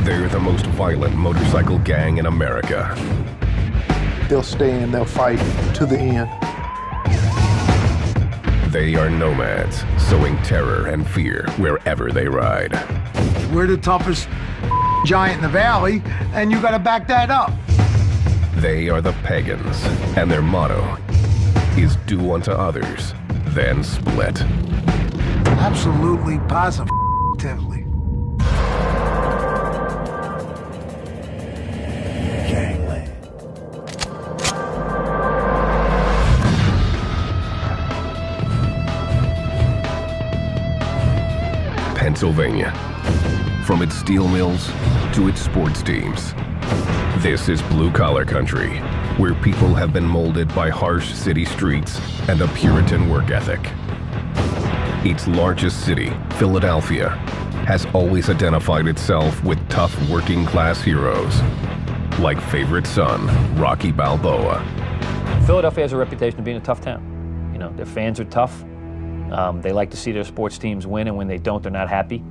They're the most violent motorcycle gang in America. They'll stay and they'll fight to the end. They are nomads, sowing terror and fear wherever they ride. We're the toughest giant in the valley, and you gotta back that up. They are the Pagans, and their motto is do unto others, then split. Absolutely, positively. Gangland. Pennsylvania. From its steel mills to its sports teams. This is blue-collar country, where people have been molded by harsh city streets and a Puritan work ethic. Its largest city, Philadelphia, has always identified itself with tough working-class heroes, like favorite son, Rocky Balboa. Philadelphia has a reputation of being a tough town. You know, their fans are tough. They like to see their sports teams win, and when they don't, they're not happy.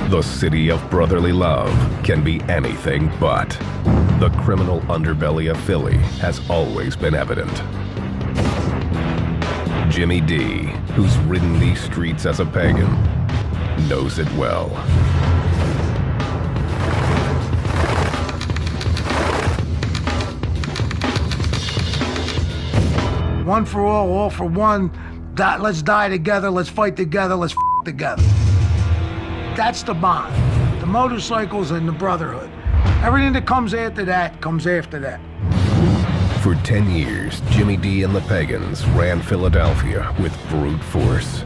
The city of brotherly love can be anything but. The criminal underbelly of Philly has always been evident. Jimmy D, who's ridden these streets as a pagan, knows it well. One for all for one. Let's die together, let's fight together, let's together. That's the bond. The motorcycles and the brotherhood. Everything that comes after that comes after that. For 10 years, Jimmy D and the Pagans ran Philadelphia with brute force.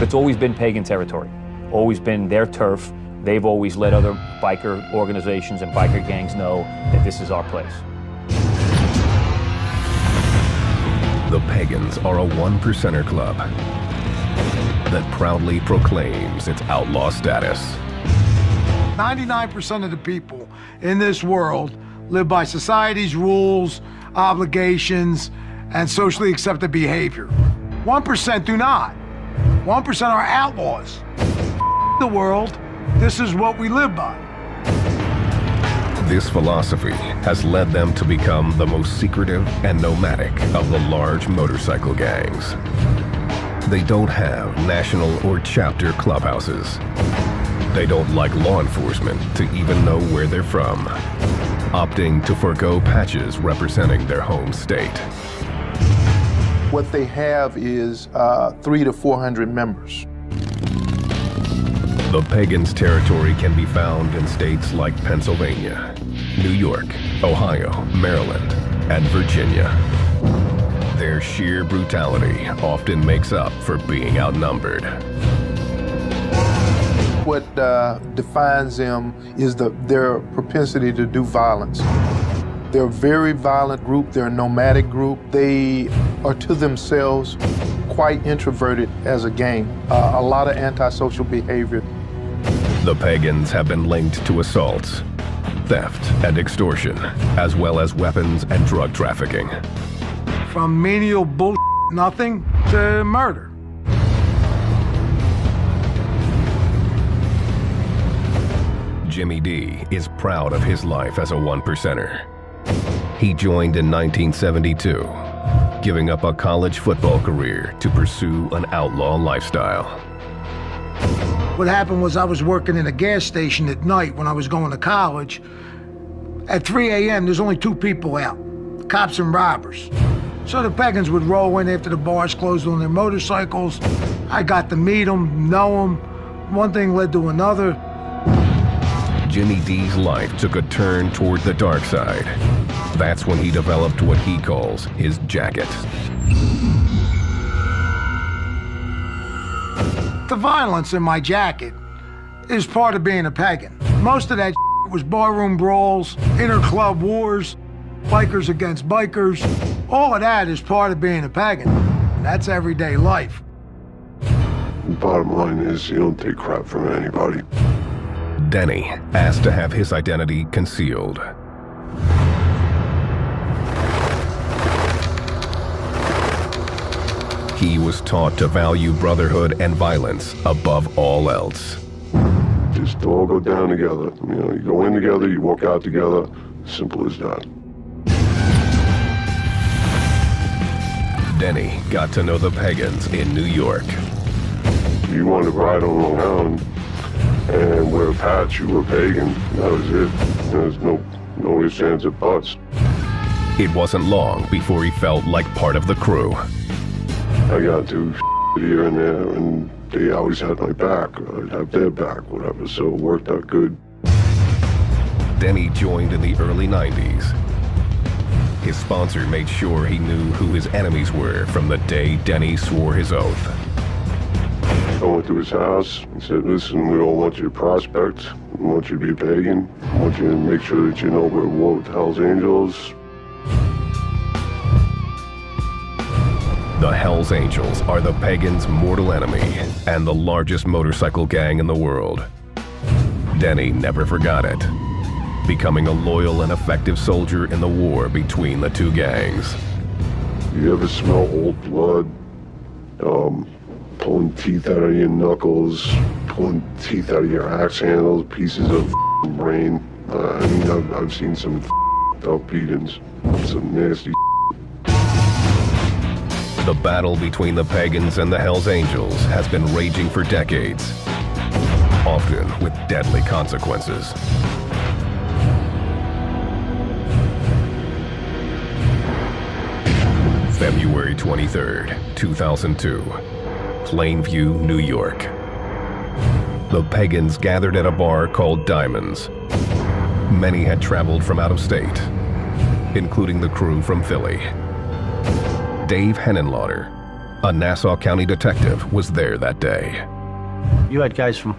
It's always been pagan territory, always been their turf. They've always let other biker organizations and biker gangs know that this is our place. The Pagans are a one-percenter club that proudly proclaims its outlaw status. 99% of the people in this world live by society's rules, obligations, and socially accepted behavior. 1% do not. 1% are outlaws. The world, this is what we live by. This philosophy has led them to become the most secretive and nomadic of the large motorcycle gangs. They don't have national or chapter clubhouses. They don't like law enforcement to even know where they're from, opting to forego patches representing their home state. What they have is 300 to 400 members. The Pagans' territory can be found in states like Pennsylvania, New York, Ohio, Maryland, and Virginia. Their sheer brutality often makes up for being outnumbered. What defines them is their propensity to do violence. They're a very violent group. They're a nomadic group. They are to themselves quite introverted as a gang. A lot of antisocial behavior. The Pagans have been linked to assaults, theft, and extortion, as well as weapons and drug trafficking. From menial bullshit, nothing, to murder. Jimmy D is proud of his life as a one-percenter. He joined in 1972, giving up a college football career to pursue an outlaw lifestyle. What happened was I was working in a gas station at night when I was going to college. At 3 a.m., there's only two people out, cops and robbers. So the Pagans would roll in after the bars closed on their motorcycles. I got to meet them, know them. One thing led to another. Jimmy D's life took a turn toward the dark side. That's when he developed what he calls his jacket. The violence in my jacket is part of being a pagan. Most of that was barroom brawls, inter-club wars, bikers against bikers. All of that is part of being a pagan. That's everyday life. Bottom line is, you don't take crap from anybody. Denny asked to have his identity concealed. He was taught to value brotherhood and violence above all else. Just all go down together. You know, you go in together, you walk out together. Simple as that. Denny got to know the Pagans in New York. You wanted to ride on Long Island and wear a patch, you were Pagan. That was it. There's no ifs, ands, or buts. It wasn't long before he felt like part of the crew. I got to here and there, and they always had my back. I'd have their back, whatever, so it worked out good. Denny joined in the early 90s. His sponsor made sure he knew who his enemies were from the day Denny swore his oath. I went to his house and said, listen, we all want you to prospect. We want you to be a Pagan. I want you to make sure that you know we're war with Hell's Angels. The Hells Angels are the Pagans' mortal enemy and the largest motorcycle gang in the world. Denny never forgot it, becoming a loyal and effective soldier in the war between the two gangs. You ever smell old blood? Pulling teeth out of your knuckles, pulling teeth out of your axe handles, pieces of brain. I mean, I've seen some up beatings, some nasty. The battle between the Pagans and the Hells Angels has been raging for decades, often with deadly consequences. February 23rd, 2002, Plainview, New York. The Pagans gathered at a bar called Diamonds. Many had traveled from out of state, including the crew from Philly. Dave Henenlotter, a Nassau County detective, was there that day. You had guys from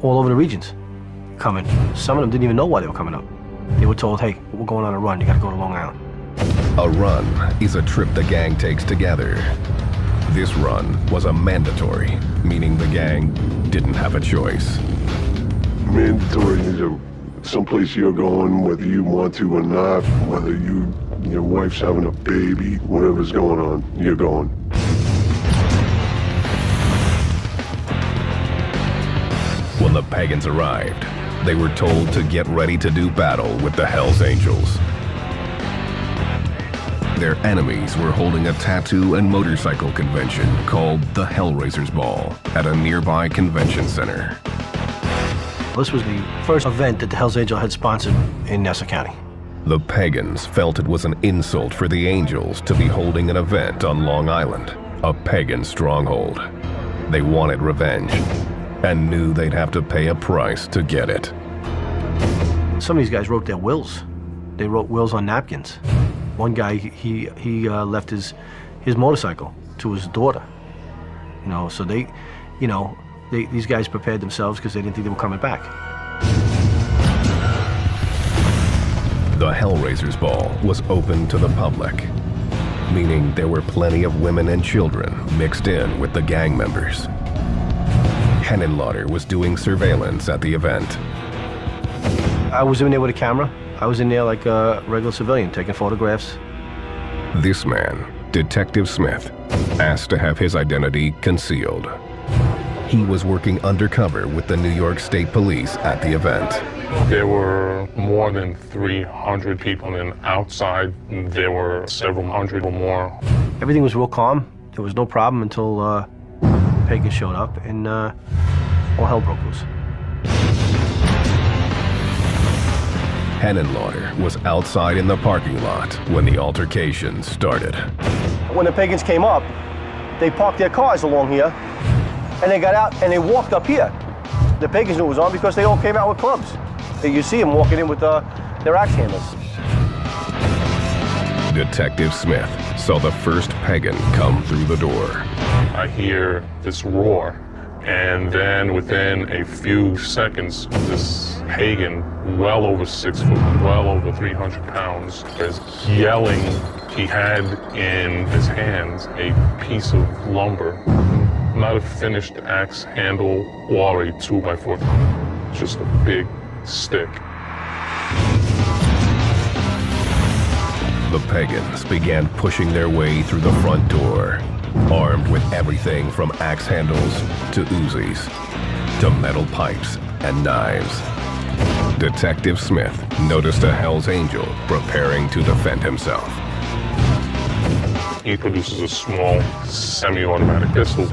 all over the regions coming. Some of them didn't even know why they were coming up. They were told, hey, we're going on a run, you gotta go to Long Island. A run is a trip the gang takes together. This run was a mandatory, meaning the gang didn't have a choice. Mandatory is someplace you're going, whether you want to or not, whether your wife's having a baby, whatever's going on, you're going. When the Pagans arrived, they were told to get ready to do battle with the Hells Angels. Their enemies were holding a tattoo and motorcycle convention called the Hellraisers Ball at a nearby convention center. This was the first event that the Hells Angel had sponsored in Nassau County. The Pagans felt it was an insult for the Angels to be holding an event on Long Island, a pagan stronghold. They wanted revenge and knew they'd have to pay a price to get it. Some of these guys wrote their wills. They wrote wills on napkins. One guy, he left his motorcycle to his daughter. You know, so these guys prepared themselves because they didn't think they were coming back. The Hellraisers Ball was open to the public, meaning there were plenty of women and children mixed in with the gang members. Henenlotter was doing surveillance at the event. I was in there with a camera. I was in there like a regular civilian, taking photographs. This man, Detective Smith, asked to have his identity concealed. He was working undercover with the New York State Police at the event. There were more than 300 people, and outside there were several hundred or more. Everything was real calm. There was no problem until Pagan showed up, and all hell broke loose. Henenlotter was outside in the parking lot when the altercation started. When the Pagans came up, they parked their cars along here, and they got out and they walked up here. The Pagans knew it was on because they all came out with clubs. You see them walking in with their axe handles. Detective Smith saw the first Pagan come through the door. I hear this roar, and then within a few seconds, this Pagan, well over 6 foot, well over 300 pounds, is yelling. He had in his hands a piece of lumber, not a finished axe handle or a 2x4, just a big stick. The Pagans began pushing their way through the front door, armed with everything from axe handles to Uzis. to metal pipes and knives. Detective Smith noticed a Hell's Angel preparing to defend himself. He produces a small semi-automatic pistol.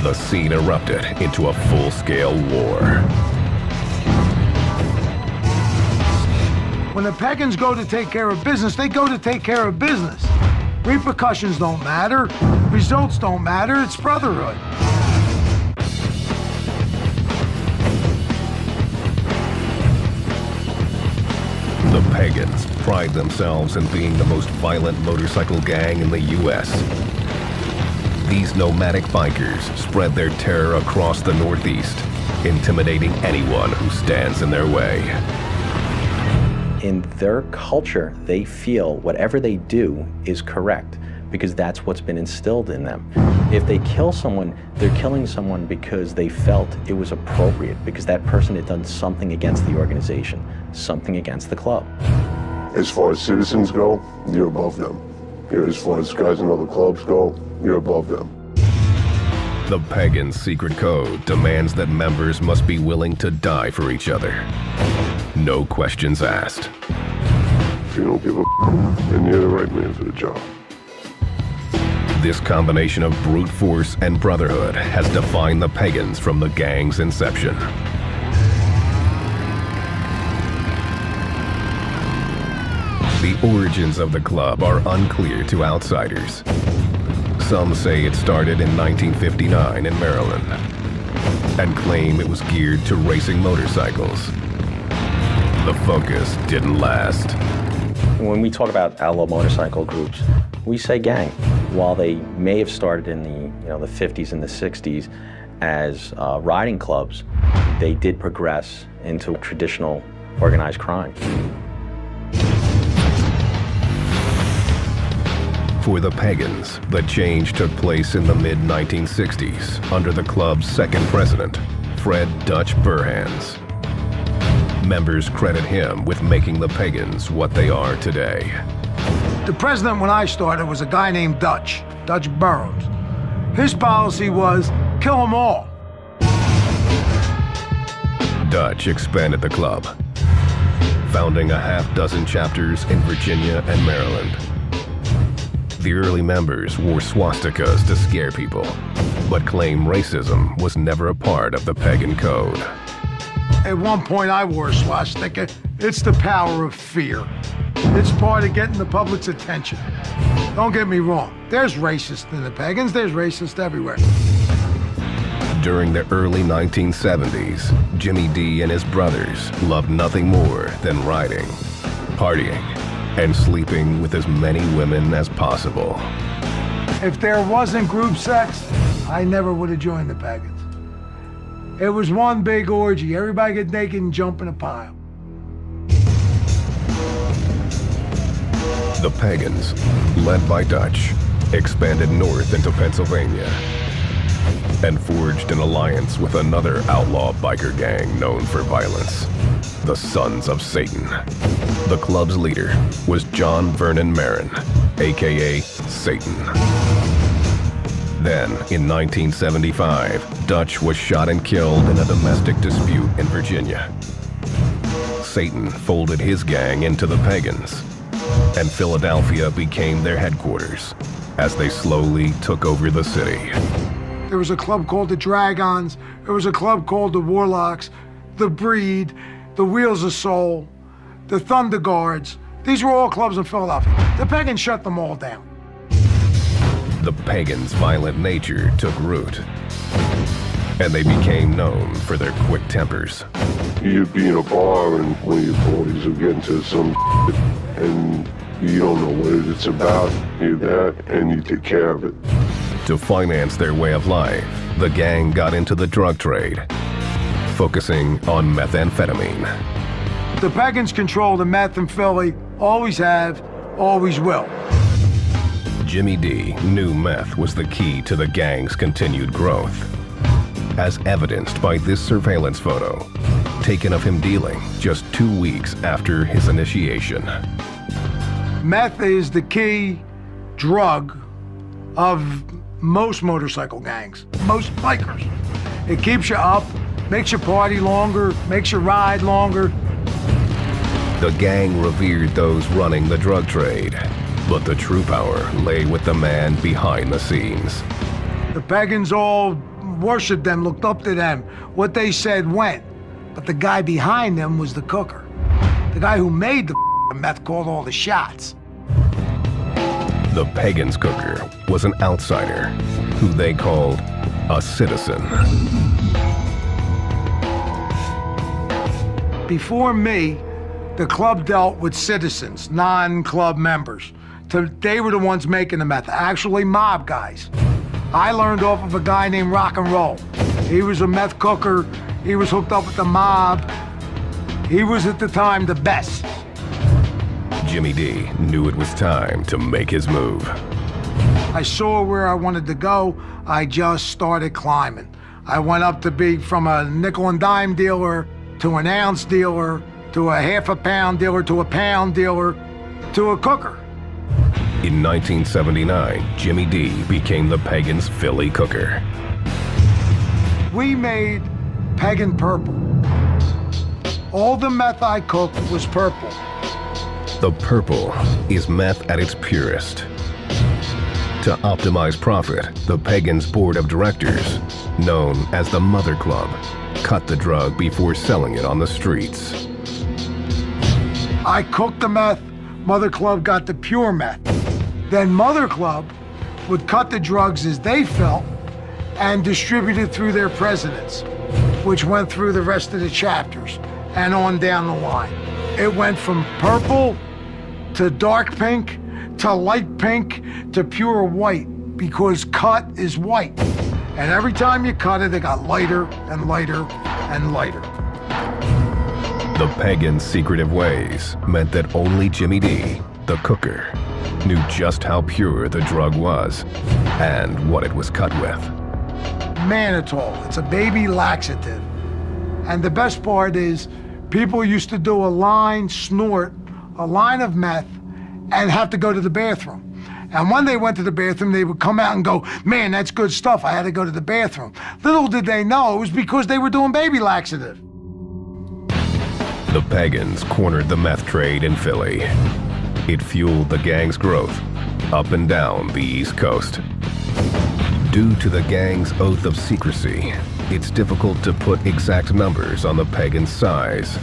The scene erupted into a full-scale war. When the Pagans go to take care of business, they go to take care of business. Repercussions don't matter. Results don't matter. It's brotherhood. The Pagans pride themselves in being the most violent motorcycle gang in the U.S. These nomadic bikers spread their terror across the Northeast, intimidating anyone who stands in their way. In their culture, they feel whatever they do is correct because that's what's been instilled in them. If they kill someone, they're killing someone because they felt it was appropriate, because that person had done something against the organization, something against the club. As far as citizens go, you're above them. As far as guys in other clubs go, you're above them. The Pagan secret code demands that members must be willing to die for each other. No questions asked. If you don't give a then you're the right man for the job. This combination of brute force and brotherhood has defined the Pagans from the gang's inception. The origins of the club are unclear to outsiders. Some say it started in 1959 in Maryland and claim it was geared to racing motorcycles. The focus didn't last. When we talk about outlaw motorcycle groups, we say gang. While they may have started in the 50s and the 60s as riding clubs, they did progress into traditional organized crime. For the Pagans, the change took place in the mid-1960s under the club's second president, Fred "Dutch" Burhans. Members credit him with making the Pagans what they are today. The president when I started was a guy named Dutch Burroughs. His policy was kill them all. Dutch expanded the club, founding a half-dozen chapters in Virginia and Maryland. The early members wore swastikas to scare people, but claim racism was never a part of the Pagan code. At one point I wore a swastika. It's the power of fear. It's part of getting the public's attention. Don't get me wrong, there's racists in the Pagans, there's racists everywhere. During the early 1970s, Jimmy D and his brothers loved nothing more than riding, partying, and sleeping with as many women as possible. If there wasn't group sex, I never would have joined the Pagans. It was one big orgy. Everybody get naked and jump in a pile. The Pagans, led by Dutch, expanded north into Pennsylvania and forged an alliance with another outlaw biker gang known for violence, the Sons of Satan. The club's leader was John Vernon Marin, aka Satan. Then, in 1975, Dutch was shot and killed in a domestic dispute in Virginia. Satan folded his gang into the Pagans, and Philadelphia became their headquarters as they slowly took over the city. There was a club called the Dragons. There was a club called the Warlocks, the Breed, the Wheels of Soul, the Thunder Guards. These were all clubs in Philadelphia. The Pagans shut them all down. The Pagans' violent nature took root, and they became known for their quick tempers. You'd be in a bar and one of your boys will get into some shit and you don't know what it's about. You're that and you take care of it. To finance their way of life, the gang got into the drug trade, focusing on methamphetamine. The Pagans control the meth in Philly, always have, always will. Jimmy D knew meth was the key to the gang's continued growth, as evidenced by this surveillance photo, taken of him dealing just 2 weeks after his initiation. Meth is the key drug of most motorcycle gangs, most bikers. It keeps you up, makes you party longer, makes you ride longer. The gang revered those running the drug trade, but the true power lay with the man behind the scenes. The pagans all worshiped them, looked up to them. What they said went. But the guy behind them was the cooker. The guy who made the meth called all the shots. The Pagan's cooker was an outsider who they called a citizen. Before me, the club dealt with citizens, non-club members. They were the ones making the meth, actually mob guys. I learned off of a guy named Rock and Roll. He was a meth cooker. He was hooked up with the mob. He was at the time the best. Jimmy D knew it was time to make his move. I saw where I wanted to go. I just started climbing. I went up to be from a nickel and dime dealer to an ounce dealer to a half a pound dealer to a pound dealer to a cooker. In 1979, Jimmy D became the Pagan's Philly cooker. We made Pagan purple. All the meth I cooked was purple. The purple is meth at its purest. To optimize profit, the Pagan's board of directors, known as the Mother Club, cut the drug before selling it on the streets. I cooked the meth, Mother Club got the pure meth. Then Mother Club would cut the drugs as they felt and distribute it through their presidents, which went through the rest of the chapters and on down the line. It went from purple to dark pink to light pink to pure white, because cut is white. And every time you cut it, it got lighter and lighter and lighter. The Pagan's secretive ways meant that only Jimmy D, the cooker, knew just how pure the drug was and what it was cut with. Mannitol, it's a baby laxative. And the best part is, people used to do a line, snort a line of meth and have to go to the bathroom. And when they went to the bathroom, they would come out and go, man, that's good stuff, I had to go to the bathroom. Little did they know it was because they were doing baby laxative. The Pagans cornered the meth trade in Philly. It fueled the gang's growth up and down the East Coast. Due to the gang's oath of secrecy, it's difficult to put exact numbers on the Pagans' size.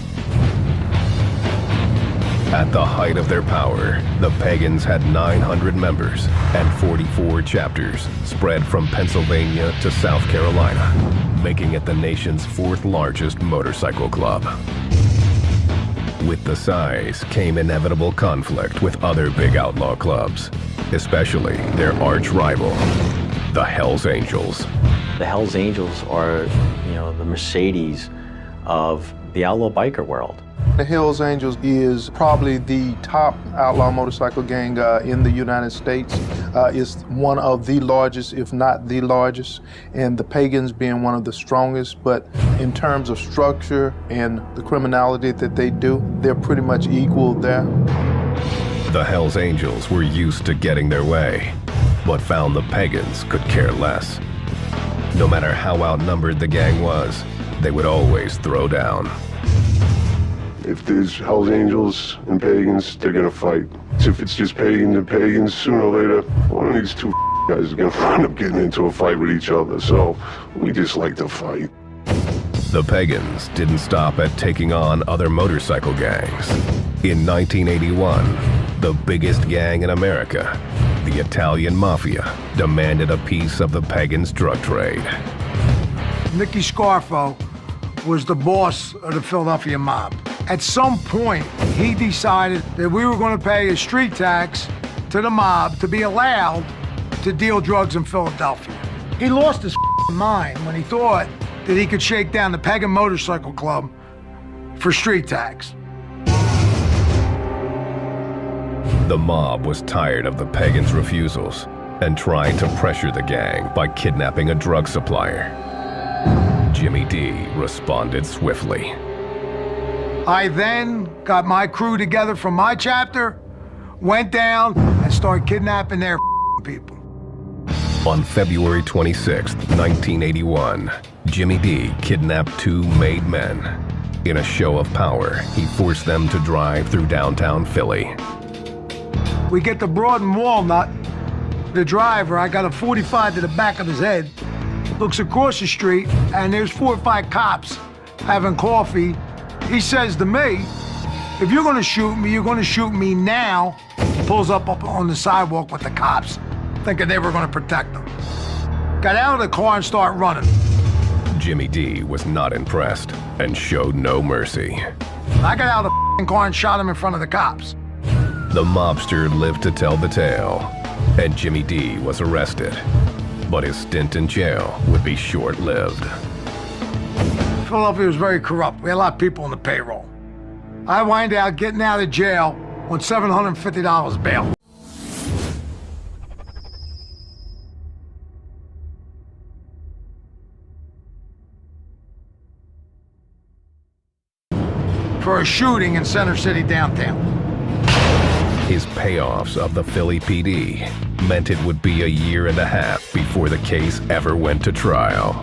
At the height of their power, the Pagans had 900 members and 44 chapters spread from Pennsylvania to South Carolina, making it the nation's fourth largest motorcycle club. With the size came inevitable conflict with other big outlaw clubs, especially their arch rival, the Hells Angels. The Hells Angels are, the Mercedes of the outlaw biker world. The Hells Angels is probably the top outlaw motorcycle gang in the United States. It's one of the largest, if not the largest, and the Pagans being one of the strongest. But in terms of structure and the criminality that they do, they're pretty much equal there. The Hells Angels were used to getting their way, but found the Pagans could care less. No matter how outnumbered the gang was, they would always throw down. If there's Hells Angels and Pagans, they're gonna fight. If it's just Pagans and Pagans, sooner or later, one of these two guys is gonna end up getting into a fight with each other. So we just like to fight. The Pagans didn't stop at taking on other motorcycle gangs. In 1981, the biggest gang in America, the Italian Mafia, demanded a piece of the Pagans' drug trade. Nicky Scarfo was the boss of the Philadelphia mob. At some point, he decided that we were going to pay a street tax to the mob to be allowed to deal drugs in Philadelphia. He lost his mind when he thought that he could shake down the Pagan Motorcycle Club for street tax. The mob was tired of the Pagans' refusals and tried to pressure the gang by kidnapping a drug supplier. Jimmy D responded swiftly. I then got my crew together from my chapter, went down and started kidnapping their people. On February 26, 1981, Jimmy D kidnapped two made men. In a show of power, he forced them to drive through downtown Philly. We get to Broad and Walnut. The driver, I got a 45 to the back of his head, looks across the street, and there's 4 or 5 cops having coffee. He says to me, if you're gonna shoot me, you're gonna shoot me now. He pulls up on the sidewalk with the cops, thinking they were gonna protect him. Got out of the car and started running. Jimmy D was not impressed and showed no mercy. I got out of the car and shot him in front of the cops. The mobster lived to tell the tale, and Jimmy D was arrested. But his stint in jail would be short-lived. Philadelphia was very corrupt. We had a lot of people on the payroll. I wind out getting out of jail on $750 bail. For a shooting in Center City downtown. His payoffs of the Philly PD meant it would be a year and a half before the case ever went to trial.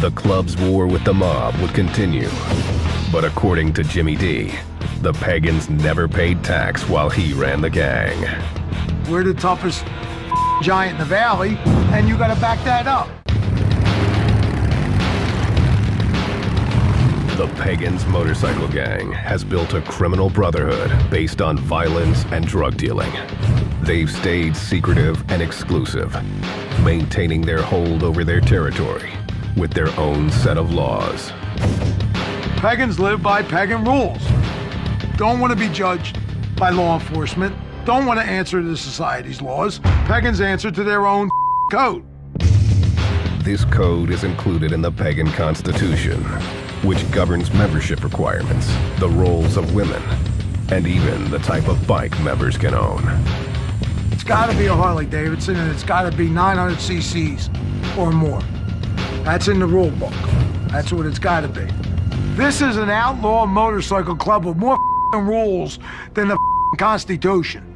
The club's war with the mob would continue. But according to Jimmy D, the Pagans never paid tax while he ran the gang. We're the toughest giant in the valley, and you gotta back that up. The Pagans motorcycle gang has built a criminal brotherhood based on violence and drug dealing. They've stayed secretive and exclusive, maintaining their hold over their territory with their own set of laws. Pagans live by pagan rules. Don't want to be judged by law enforcement. Don't want to answer to society's laws. Pagans answer to their own code. This code is included in the Pagan Constitution, which governs membership requirements, the roles of women, and even the type of bike members can own. It's got to be a Harley Davidson, and it's got to be 900 cc's or more. That's in the rule book. That's what it's got to be. This is an outlaw motorcycle club with more rules than the Constitution.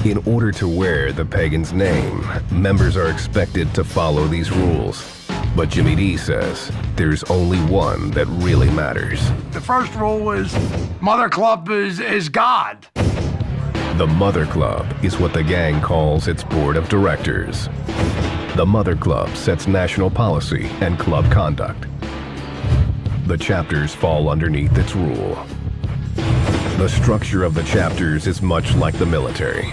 In order to wear the Pagan's name, members are expected to follow these rules. But Jimmy D says there's only one that really matters. The first rule is Mother Club is God. The Mother Club is what the gang calls its board of directors. The Mother Club sets national policy and club conduct. The chapters fall underneath its rule. The structure of the chapters is much like the military,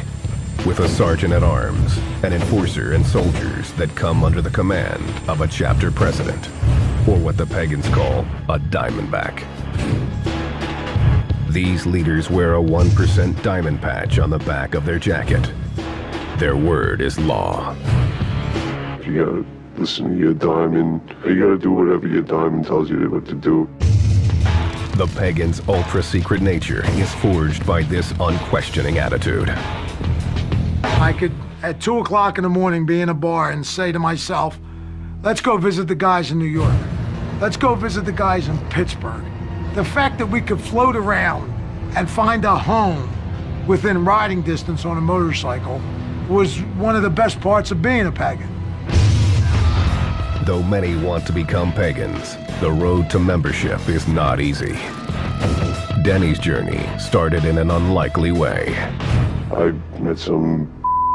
with a sergeant-at-arms, an enforcer, and soldiers that come under the command of a chapter president, or what the Pagans call a diamondback. These leaders wear a 1% diamond patch on the back of their jacket. Their word is law. You gotta listen to your diamond. You gotta do whatever your diamond tells you what to do. The Pagans' ultra-secret nature is forged by this unquestioning attitude. I could, at 2 o'clock in the morning, be in a bar and say to myself, let's go visit the guys in New York. Let's go visit the guys in Pittsburgh. The fact that we could float around and find a home within riding distance on a motorcycle was one of the best parts of being a pagan. Though many want to become pagans, the road to membership is not easy. Denny's journey started in an unlikely way. I met some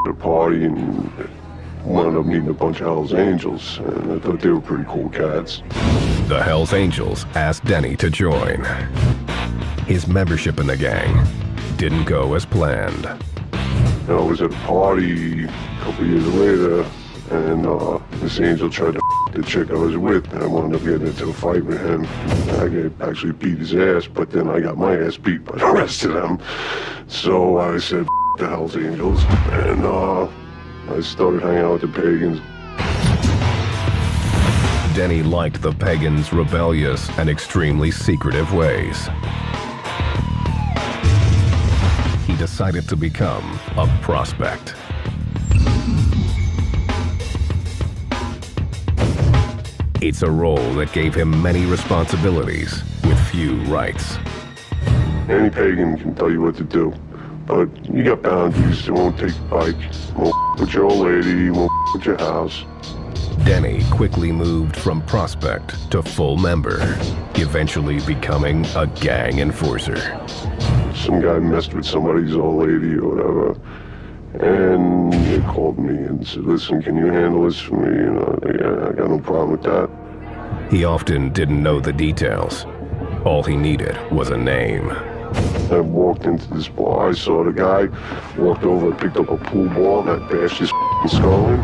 at a party and wound up meeting a bunch of Hells Angels, and I thought they were pretty cool cats. The Hells Angels asked Denny to join. His membership in the gang didn't go as planned. I was at a party a couple years later, and this angel tried to the chick I was with, and I wound up getting into a fight with him. I actually beat his ass, but then I got my ass beat by the rest of them. So I said, the Hells Angels, and I started hanging out with the Pagans. Denny liked the Pagans' rebellious and extremely secretive ways. He decided to become a prospect. It's a role that gave him many responsibilities with few rights. Any pagan can tell you what to do, but you got boundaries. They won't take the bike, won't with your old lady, he won't with your house. Denny quickly moved from prospect to full member, eventually becoming a gang enforcer. Some guy messed with somebody's old lady or whatever, and they called me and said, listen, can you handle this for me? And I got no problem with that. He often didn't know the details. All he needed was a name. I walked into this bar, I saw the guy, walked over and picked up a pool ball, and I bashed his skull in,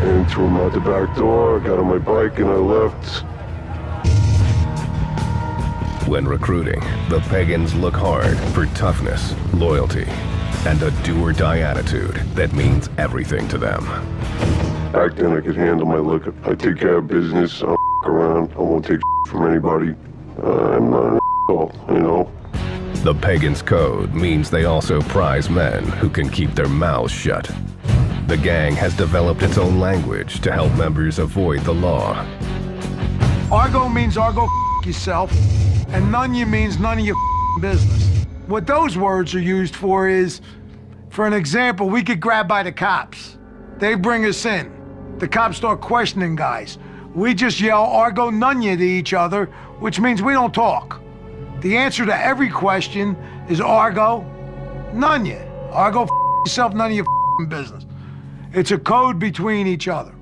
and threw him out the back door. I got on my bike and I left. When recruiting, the Pagans look hard for toughness, loyalty, and a do-or-die attitude that means everything to them. Back then I could handle my liquor. I take care of business, I don't around, I won't take from anybody. I'm not an asshole, you know? The Pagans' code means they also prize men who can keep their mouths shut. The gang has developed its own language to help members avoid the law. Argo means Argo yourself, and none you means none of your business. What those words are used for is, for an example, we get grabbed by the cops. They bring us in. The cops start questioning guys. We just yell Argo Nunya to each other, which means we don't talk. The answer to every question is Argo Nunya. Argo yourself, none of your business. It's a code between each other.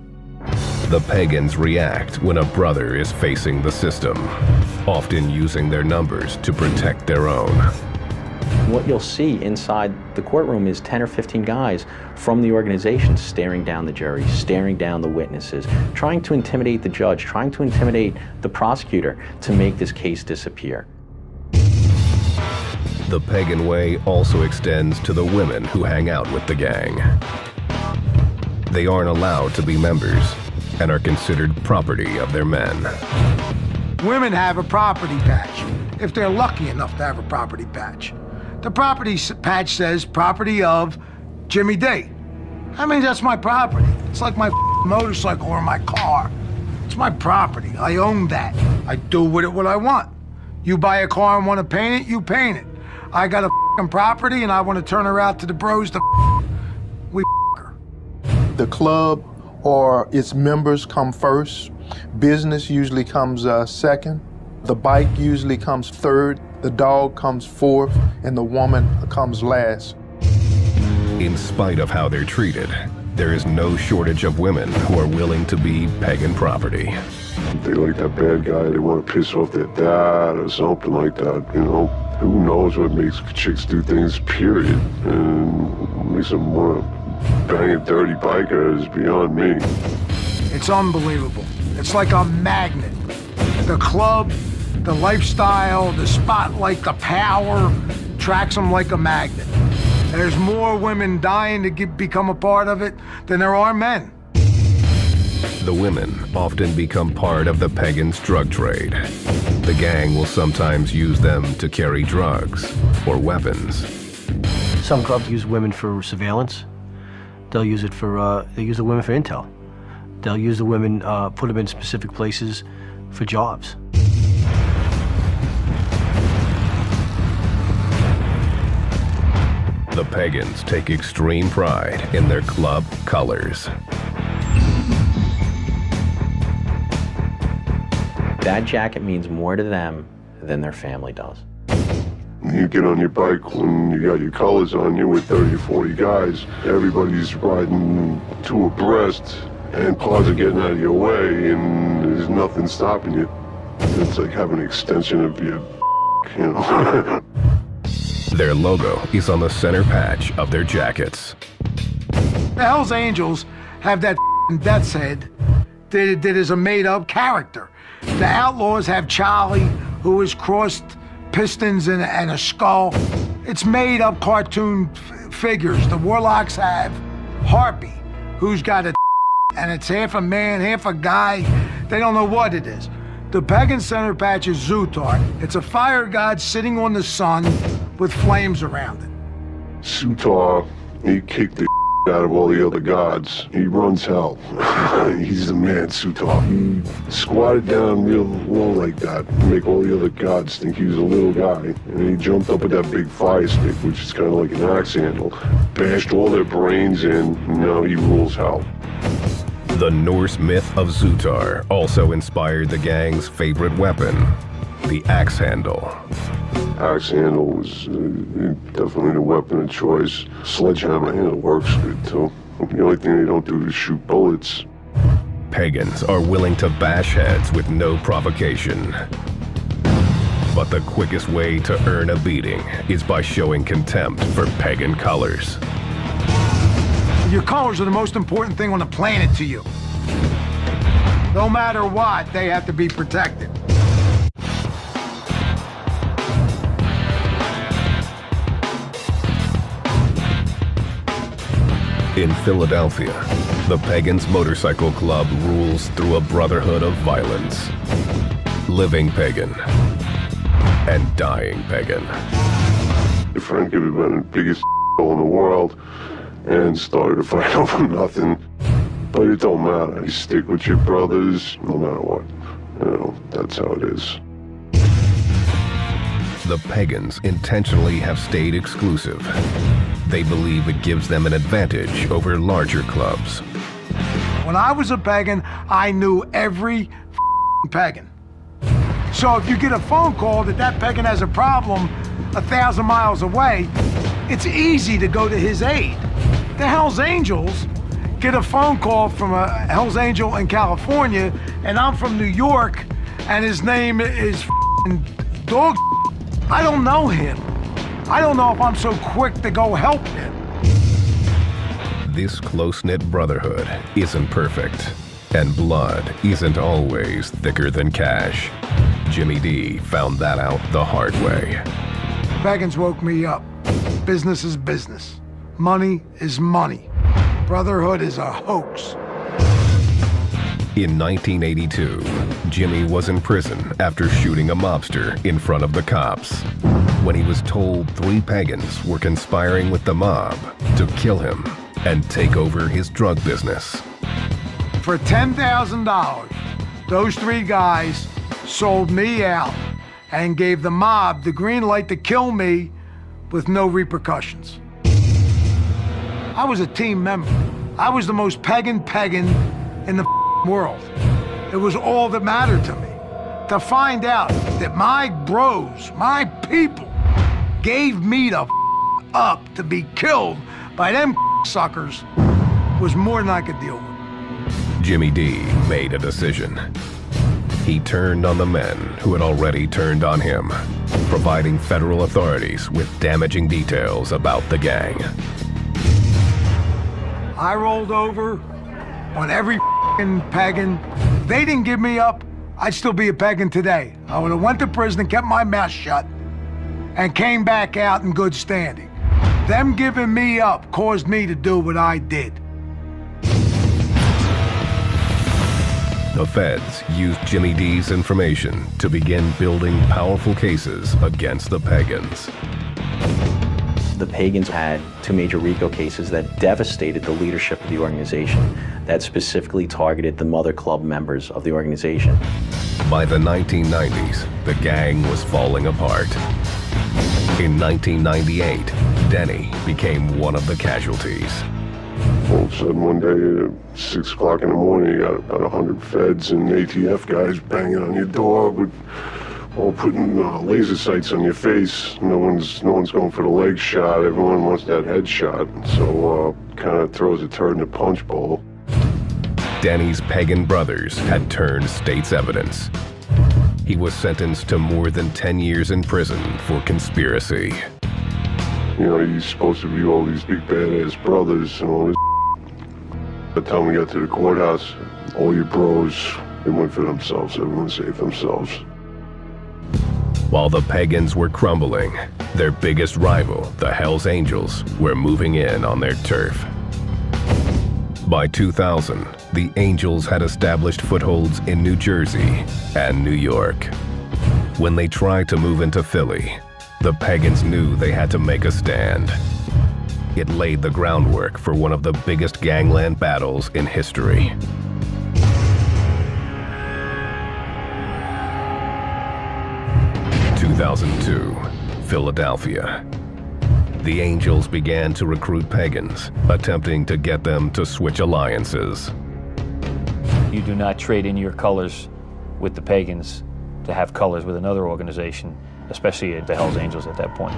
The Pagans react when a brother is facing the system, often using their numbers to protect their own. What you'll see inside the courtroom is 10 or 15 guys from the organization staring down the jury, staring down the witnesses, trying to intimidate the judge, trying to intimidate the prosecutor to make this case disappear. The Pagan way also extends to the women who hang out with the gang. They aren't allowed to be members and are considered property of their men. Women have a property patch, if they're lucky enough to have a property patch. The property patch says property of Jimmy D. I mean, that's my property. It's like my motorcycle or my car. It's my property. I own that. I do with it what I want. You buy a car and want to paint it, you paint it. I got a property and I want to turn her out to the bros to we her. The club or its members come first. Business usually comes second. The bike usually comes third. The dog comes fourth, and the woman comes last. In spite of how they're treated, there is no shortage of women who are willing to be Pagan property. They like that bad guy, they want to piss off their dad or something like that, you know? Who knows what makes chicks do things, period. And makes them want to bang a dirty biker is beyond me. It's unbelievable. It's like a magnet. The club, the lifestyle, the spotlight, the power tracks them like a magnet. There's more women dying to become a part of it than there are men. The women often become part of the Pagans' drug trade. The gang will sometimes use them to carry drugs or weapons. Some clubs use women for surveillance. They'll use it for, they use the women for intel. They'll use the women, put them in specific places for jobs. The Pagans take extreme pride in their club colors. That jacket means more to them than their family does. You get on your bike when you got your colors on you with 30 or 40 guys. Everybody's riding two abreast, and cars are getting out of your way, and there's nothing stopping you. It's like having an extension of your, you know. Their logo is on the center patch of their jackets. The Hells Angels have that death's head that is a made-up character. The Outlaws have Charlie, who has crossed pistons and a skull. It's made-up cartoon figures. The Warlocks have Harpy, who's got a and it's half a man, half a guy. They don't know what it is. The Pagan center patch is Zutar. It's a fire god sitting on the sun with flames around it. Sutar, he kicked the out of all the other gods. He runs hell. He's the man, Sutar. He squatted down real low like that to make all the other gods think he was a little guy. And he jumped up with that big fire stick, which is kind of like an axe handle, bashed all their brains in, and now he rules hell. The Norse myth of Zutar also inspired the gang's favorite weapon, the axe handle. Axe handle was definitely the weapon of choice. Sledgehammer handle works good too. The only thing they don't do is shoot bullets. Pagans are willing to bash heads with no provocation. But the quickest way to earn a beating is by showing contempt for pagan colors. Your colors are the most important thing on the planet to you. No matter what, they have to be protected. In Philadelphia, the Pagans Motorcycle Club rules through a brotherhood of violence. Living pagan and dying pagan. Frank had been the biggest in the world and started a fight over nothing. But it don't matter. You stick with your brothers no matter what. You know, that's how it is. The Pagans intentionally have stayed exclusive. They believe it gives them an advantage over larger clubs. When I was a pagan, I knew every pagan. So if you get a phone call that pagan has a problem 1,000 miles away, it's easy to go to his aid. The Hells Angels get a phone call from a Hells Angel in California, and I'm from New York, and his name is Dog. I don't know him. I don't know if I'm so quick to go help him. This close-knit brotherhood isn't perfect, and blood isn't always thicker than cash. Jimmy D found that out the hard way. Pagans woke me up. Business is business. Money is money. Brotherhood is a hoax. In 1982, Jimmy was in prison after shooting a mobster in front of the cops when he was told 3 pagans were conspiring with the mob to kill him and take over his drug business. For $10,000, those 3 guys sold me out and gave the mob the green light to kill me with no repercussions. I was a team member. I was the most pagan in the world. It was all that mattered to me. To find out that my bros, my people, gave me the up to be killed by them suckers was more than I could deal with. Jimmy D made a decision. He turned on the men who had already turned on him, providing federal authorities with damaging details about the gang. I rolled over on every pagan. If they didn't give me up, I'd still be a pagan today. I would have went to prison and kept my mouth shut and came back out in good standing. Them giving me up caused me to do what I did. The feds used Jimmy D's information to begin building powerful cases against the pagans. The Pagans had 2 major RICO cases that devastated the leadership of the organization, that specifically targeted the Mother Club members of the organization. By the 1990s, the gang was falling apart. In 1998, Denny became one of the casualties. All of a sudden one day at 6 o'clock in the morning, you got about 100 feds and ATF guys banging on your door with all putting laser sights on your face. No one's going for the leg shot. Everyone wants that head shot. So kind of throws a turd in the punch bowl. Denny's pagan brothers had turned state's evidence. He was sentenced to more than 10 years in prison for conspiracy. You know, he's supposed to be all these big badass brothers and all this. By the time we got to the courthouse, all your bros, they went for themselves. Everyone saved themselves. While the pagans were crumbling, their biggest rival, the Hells Angels, were moving in on their turf. By 2000, the Angels had established footholds in New Jersey and New York. When they tried to move into Philly, the pagans knew they had to make a stand. It laid the groundwork for one of the biggest gangland battles in history. In 2002, Philadelphia. The Angels began to recruit pagans, attempting to get them to switch alliances. You do not trade in your colors with the pagans to have colors with another organization, especially the Hells Angels at that point.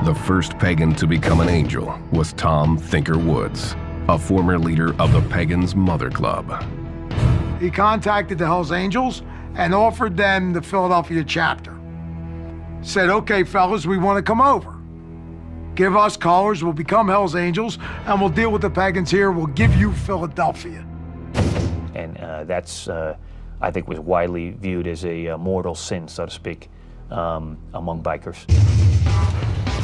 The first pagan to become an angel was Tom Thinker Woods, a former leader of the Pagans Mother Club. He contacted the Hells Angels and offered them the Philadelphia chapter. Said, okay, fellas, we want to come over. Give us colors, we'll become Hells Angels, and we'll deal with the pagans here. We'll give you Philadelphia. And that's, I think, was widely viewed as a mortal sin, so to speak, among bikers.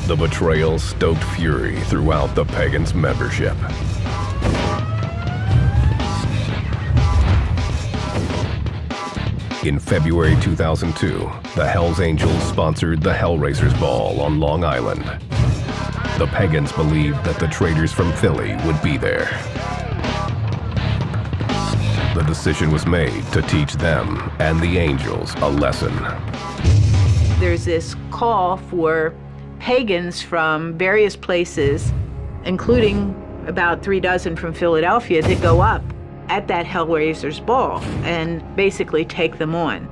The betrayal stoked fury throughout the Pagans' membership. In February 2002, the Hells Angels sponsored the Hellraisers Ball on Long Island. The Pagans believed that the traders from Philly would be there. The decision was made to teach them and the Angels a lesson. There's this call for pagans from various places, including about 3 dozen from Philadelphia, to go up at that Hellraisers Ball and basically take them on.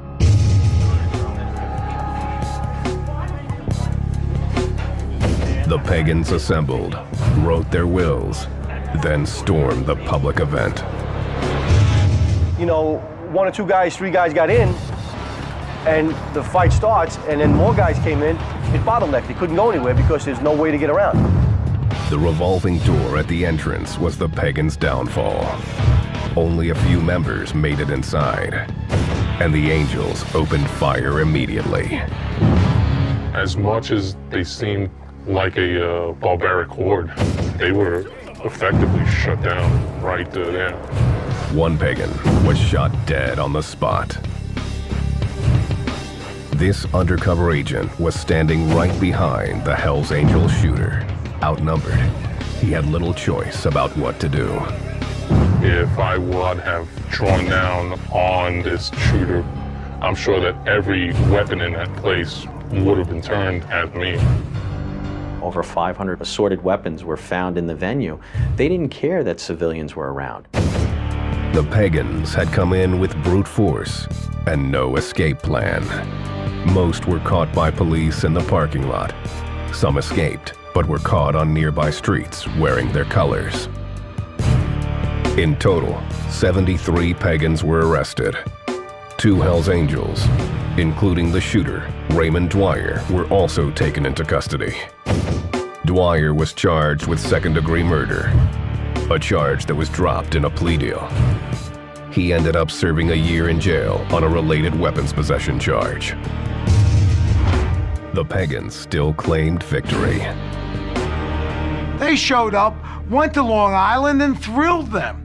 The pagans assembled, wrote their wills, then stormed the public event. You know, 1 or 2 guys, 3 guys got in, and the fight starts, and then more guys came in. It bottlenecked. They couldn't go anywhere because there's no way to get around. The revolving door at the entrance was the pagans' downfall. Only a few members made it inside, and the Angels opened fire immediately. As much as they seemed like a barbaric horde, they were effectively shut down right there. One pagan was shot dead on the spot. This undercover agent was standing right behind the Hells Angels shooter. Outnumbered, he had little choice about what to do. If I would have drawn down on this shooter, I'm sure that every weapon in that place would have been turned at me. Over 500 assorted weapons were found in the venue. They didn't care that civilians were around. The pagans had come in with brute force and no escape plan. Most were caught by police in the parking lot. Some escaped, but were caught on nearby streets wearing their colors. In total, 73 pagans were arrested. 2 Hells Angels, including the shooter, Raymond Dwyer, were also taken into custody. Dwyer was charged with second-degree murder, a charge that was dropped in a plea deal. He ended up serving a year in jail on a related weapons possession charge. The pagans still claimed victory. They showed up, went to Long Island, and thrilled them.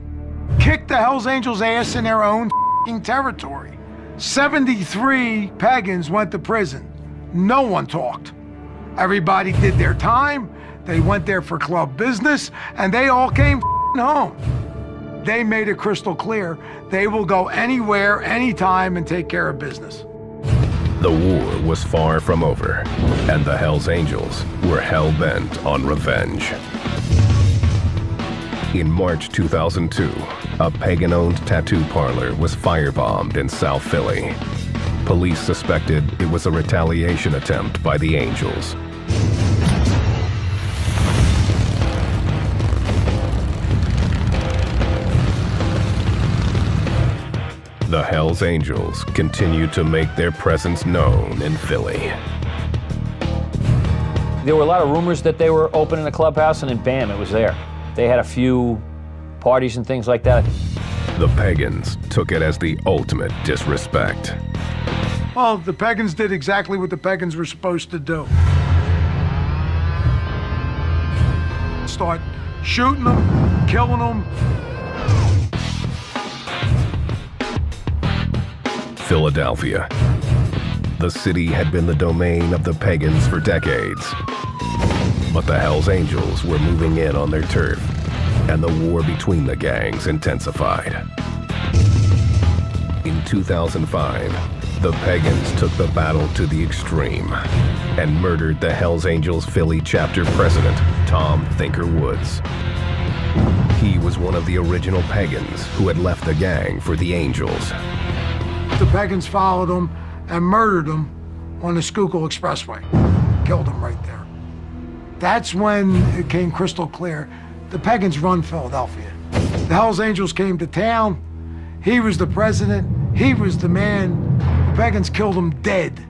Kicked the Hells Angels' ass in their own territory. 73 pagans went to prison. No one talked. Everybody did their time. They went there for club business, and they all came home. They made it crystal clear they will go anywhere, anytime, and take care of business. The war was far from over, and the Hells Angels were hell-bent on revenge. In March 2002, a pagan-owned tattoo parlor was firebombed in South Philly. Police suspected it was a retaliation attempt by the Angels. The Hells Angels continued to make their presence known in Philly. There were a lot of rumors that they were opening a clubhouse, and then bam, it was there. They had a few parties and things like that. The pagans took it as the ultimate disrespect. Well, the pagans did exactly what the pagans were supposed to do. Start shooting them, killing them. Philadelphia. The city had been the domain of the pagans for decades. But the Hells Angels were moving in on their turf, and the war between the gangs intensified. In 2005, the Pagans took the battle to the extreme and murdered the Hells Angels Philly chapter president, Tom Thinker Woods. He was one of the original Pagans who had left the gang for the Angels. The Pagans followed him and murdered him on the Schuylkill Expressway. Killed him right there. That's when it came crystal clear. The Pagans run Philadelphia. The Hells Angels came to town. He was the president. He was the man. The Pagans killed him dead.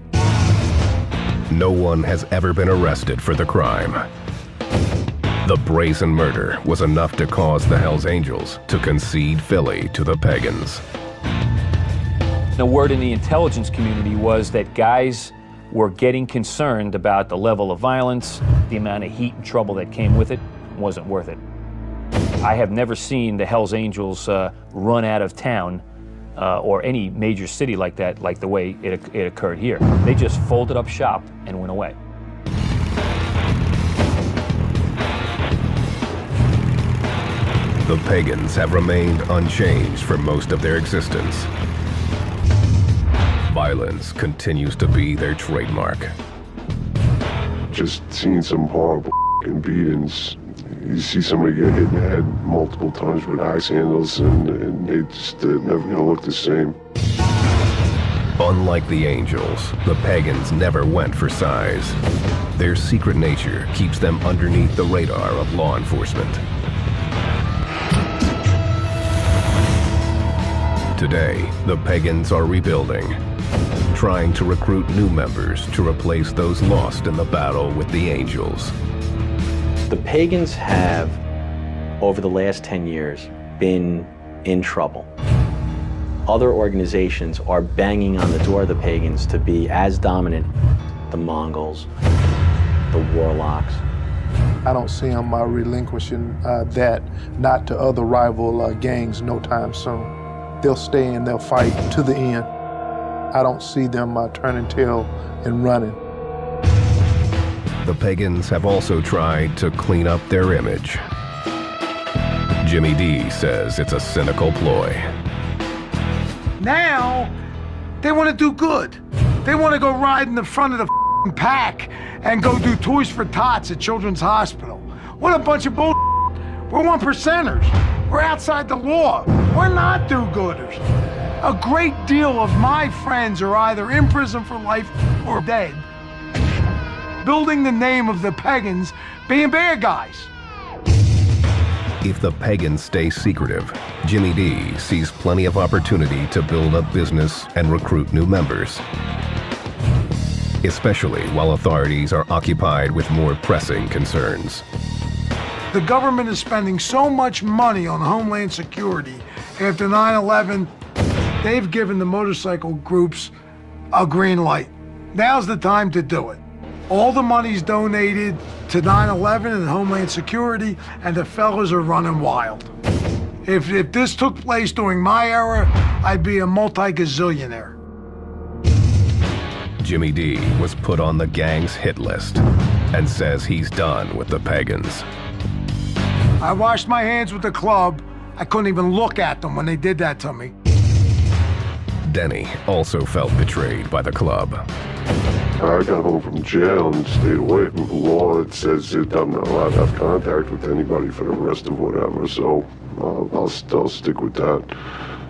No one has ever been arrested for the crime. The brazen murder was enough to cause the Hells Angels to concede Philly to the Pagans. The word in the intelligence community was that guys were getting concerned about the level of violence, the amount of heat and trouble that came with it. Wasn't worth it. I have never seen the Hells Angels run out of town or any major city like that, like the way it occurred here. They just folded up shop and went away. The Pagans have remained unchanged for most of their existence. Violence continues to be their trademark. Just seeing some horrible beatings. You see somebody get hit in the head multiple times with axe handles, and they just never gonna look the same. Unlike the Angels, the Pagans never went for size. Their secret nature keeps them underneath the radar of law enforcement. Today, the Pagans are rebuilding, trying to recruit new members to replace those lost in the battle with the Angels. The Pagans have, over the last 10 years, been in trouble. Other organizations are banging on the door of the Pagans to be as dominant. The Mongols, the Warlocks. I don't see them relinquishing that, not to other rival gangs no time soon. They'll stay and they'll fight to the end. I don't see them turning tail and running. The Pagans have also tried to clean up their image. Jimmy D says it's a cynical ploy. Now, they want to do good. They want to go ride in the front of the pack and go do Toys for Tots at Children's Hospital. What a bunch of bull. We're 1%ers. We're outside the law. We're not do-gooders. A great deal of my friends are either in prison for life or dead, building the name of the Pagans being bad guys. If the Pagans stay secretive, Jimmy D sees plenty of opportunity to build up business and recruit new members, especially while authorities are occupied with more pressing concerns. The government is spending so much money on Homeland Security. After 9/11, they've given the motorcycle groups a green light. Now's the time to do it. All the money's donated to 9/11 and Homeland Security, and the fellas are running wild. If this took place during my era, I'd be a multi-gazillionaire. Jimmy D was put on the gang's hit list and says he's done with the Pagans. I washed my hands with the club. I couldn't even look at them when they did that to me. Denny also felt betrayed by the club. I got home from jail and stayed away from the law. It says that I'm not allowed to have contact with anybody for the rest of whatever, so I'll stick with that.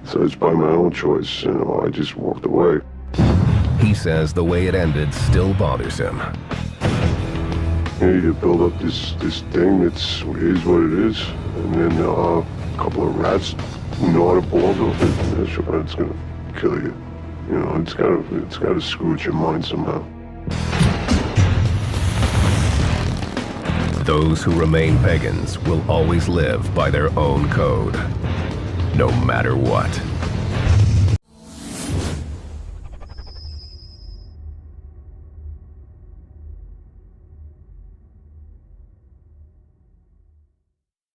So it's by my own choice, you know, I just walked away. He says the way it ended still bothers him. You know, you build up this thing that's what it is, and then a couple of rats gnaw the balls off it, and it's gonna kill you. You know, it's gotta screw with your mind somehow. Those who remain Pagans will always live by their own code, no matter what.